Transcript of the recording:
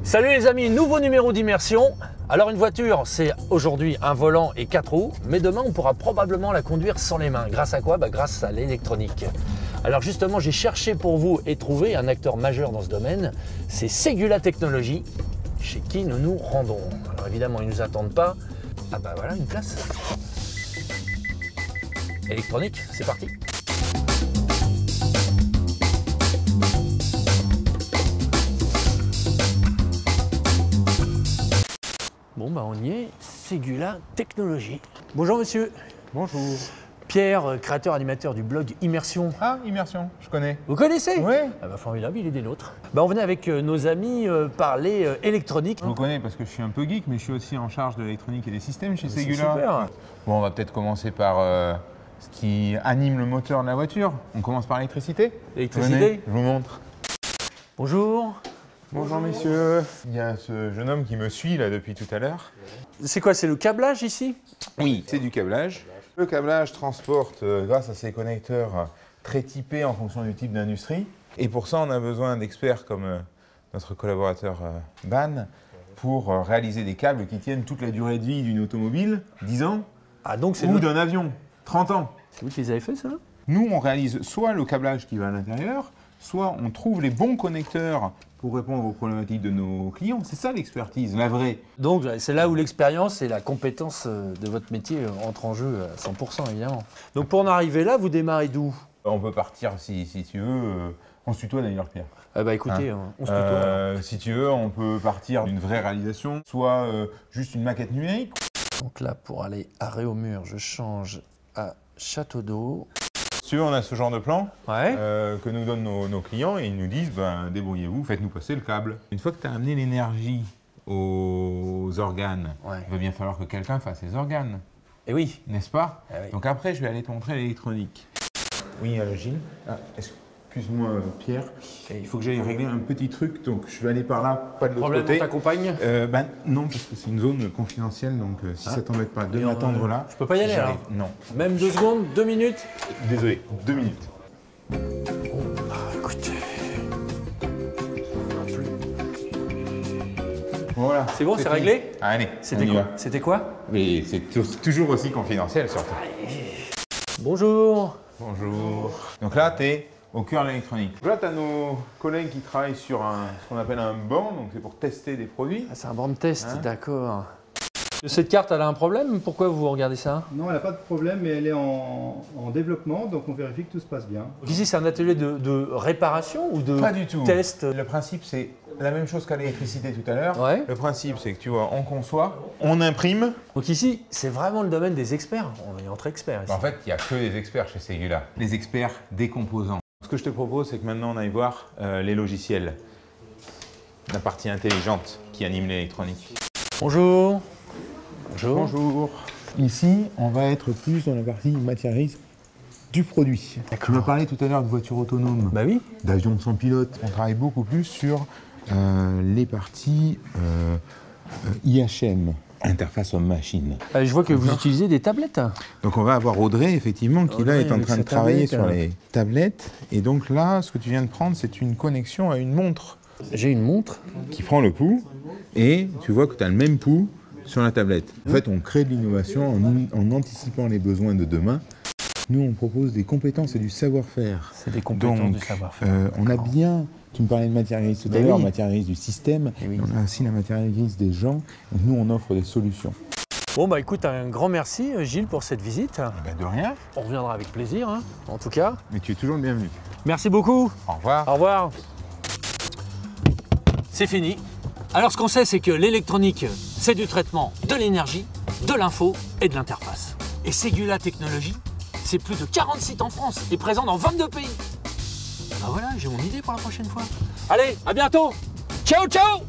Salut les amis, nouveau numéro d'immersion. Alors une voiture, c'est aujourd'hui un volant et 4 roues, mais demain on pourra probablement la conduire sans les mains. Grâce à quoi? Grâce à l'électronique. Alors justement, j'ai cherché pour vous et trouvé un acteur majeur dans ce domaine, c'est Segula Technologies, chez qui nous nous rendons. Alors évidemment, ils ne nous attendent pas. Ah bah voilà, une place. Électronique, c'est parti. Bon bah on y est, Segula Technologies. Bonjour monsieur. Bonjour. Pierre, créateur animateur du blog Immersion. Ah, Immersion, je connais. Vous connaissez? Oui. Ah bah formidable, il est des nôtres. On venait avec nos amis parler électronique. Je vous connais parce que je suis un peu geek, mais je suis aussi en charge de l'électronique et des systèmes chez C'est Segula. super. Bon, on va peut-être commencer par ce qui anime le moteur de la voiture. On commence par l'électricité. L'électricité. Venez, je vous montre. Bonjour. Bonjour messieurs. Il y a ce jeune homme qui me suit là depuis tout à l'heure. C'est quoi, c'est le câblage ici? Oui, c'est du câblage. Le câblage transporte, grâce à ces connecteurs très typés en fonction du type d'industrie. Et pour ça, on a besoin d'experts comme notre collaborateur Ban pour réaliser des câbles qui tiennent toute la durée de vie d'une automobile, 10 ans, Ah donc c'est ou d'un avion, 30 ans. C'est vous qui les avez fait ça? Nous, on réalise soit le câblage qui va à l'intérieur, soit on trouve les bons connecteurs pour répondre aux problématiques de nos clients. C'est ça l'expertise, la vraie. Donc c'est là où l'expérience et la compétence de votre métier entrent en jeu à 100% évidemment. Donc pour en arriver là, vous démarrez d'où? On peut partir, si tu veux, on se tutoie d'ailleurs, Pierre. Ah bah écoutez, on se tutoie. Si tu veux, on peut partir d'une vraie réalisation, soit juste une maquette numérique. Donc là, pour aller à Réaumur, je change à Château d'Eau. Si tu veux, on a ce genre de plan Ouais. que nous donnent nos clients et ils nous disent débrouillez-vous, faites-nous passer le câble. Une fois que tu as amené l'énergie aux organes, Ouais. il va bien falloir que quelqu'un fasse les organes, Et oui. n'est-ce pas? Ah oui. Donc après, je vais aller te montrer l'électronique. Oui, Gilles. Ah, excuse-moi, Pierre. Il faut que j'aille régler un petit truc, donc je vais aller par là, pas de l'autre Problème, côté. on t'accompagne? Non, parce que c'est une zone confidentielle, donc si ça t'embête pas de Et m'attendre là. je peux pas y aller, j'arrive. alors? Non. Même 2 secondes, 2 minutes? Désolé, 2 minutes. Écoutez. Voilà. C'est bon, c'est fini. réglé? Allez, C'était on y quoi? va. C'était quoi? Mais c'est toujours aussi confidentiel, surtout. Bonjour. Bonjour. Donc là, tu es au cœur de l'électronique. Là, tu as nos collègues qui travaillent sur ce qu'on appelle un banc, donc c'est pour tester des produits. Ah, c'est un banc de test, Hein? d'accord. Cette carte, elle a un problème? Pourquoi vous regardez ça? Non, elle n'a pas de problème, mais elle est en développement, donc on vérifie que tout se passe bien. Donc ici, c'est un atelier de réparation ou de Pas du tout. test? Le principe, c'est la même chose qu'à l'électricité tout à l'heure. Ouais. Le principe, c'est que tu vois, on conçoit, on imprime. Donc ici, c'est vraiment le domaine des experts. On est entre experts ici. En fait, il n'y a que des experts chez Segula. Les experts des composants. Ce que je te propose, c'est que maintenant, on aille voir les logiciels. La partie intelligente qui anime l'électronique. Bonjour. Bonjour. Bonjour. Ici, on va être plus dans la partie matérialiste du produit. Tu m'as parlé tout à l'heure de voitures autonomes, Bah oui. d'avions sans pilote. On travaille beaucoup plus sur les parties IHM, interface homme-machine. Je vois que vous utilisez des tablettes. Donc on va avoir Audrey, effectivement, qui là Audrey, est en avec train de sa travailler tablette, sur les tablettes. Et donc là, ce que tu viens de prendre, c'est une connexion à une montre J'ai une montre. qui prend le pouls. Et tu vois que tu as le même pouls sur la tablette. En fait, on crée de l'innovation en anticipant les besoins de demain. Nous, on propose des compétences et du savoir-faire. C'est des compétences Donc, du savoir-faire. on a bien, tu me parlais de matérialiste tout à Ben l'heure, oui. matérialiste du système, Eh oui. on a aussi la matérialiste des gens. Donc nous, on offre des solutions. Bon bah écoute, un grand merci Gilles pour cette visite. De rien, On reviendra avec plaisir, hein, en tout cas. mais tu es toujours le bienvenu. Merci beaucoup. Au revoir. Au revoir. C'est fini. Alors ce qu'on sait, c'est que l'électronique, c'est du traitement de l'énergie, de l'info et de l'interface. Et Segula Technologies, c'est plus de 40 sites en France et présent dans 22 pays. Bah voilà, j'ai mon idée pour la prochaine fois. Allez, à bientôt. Ciao, ciao.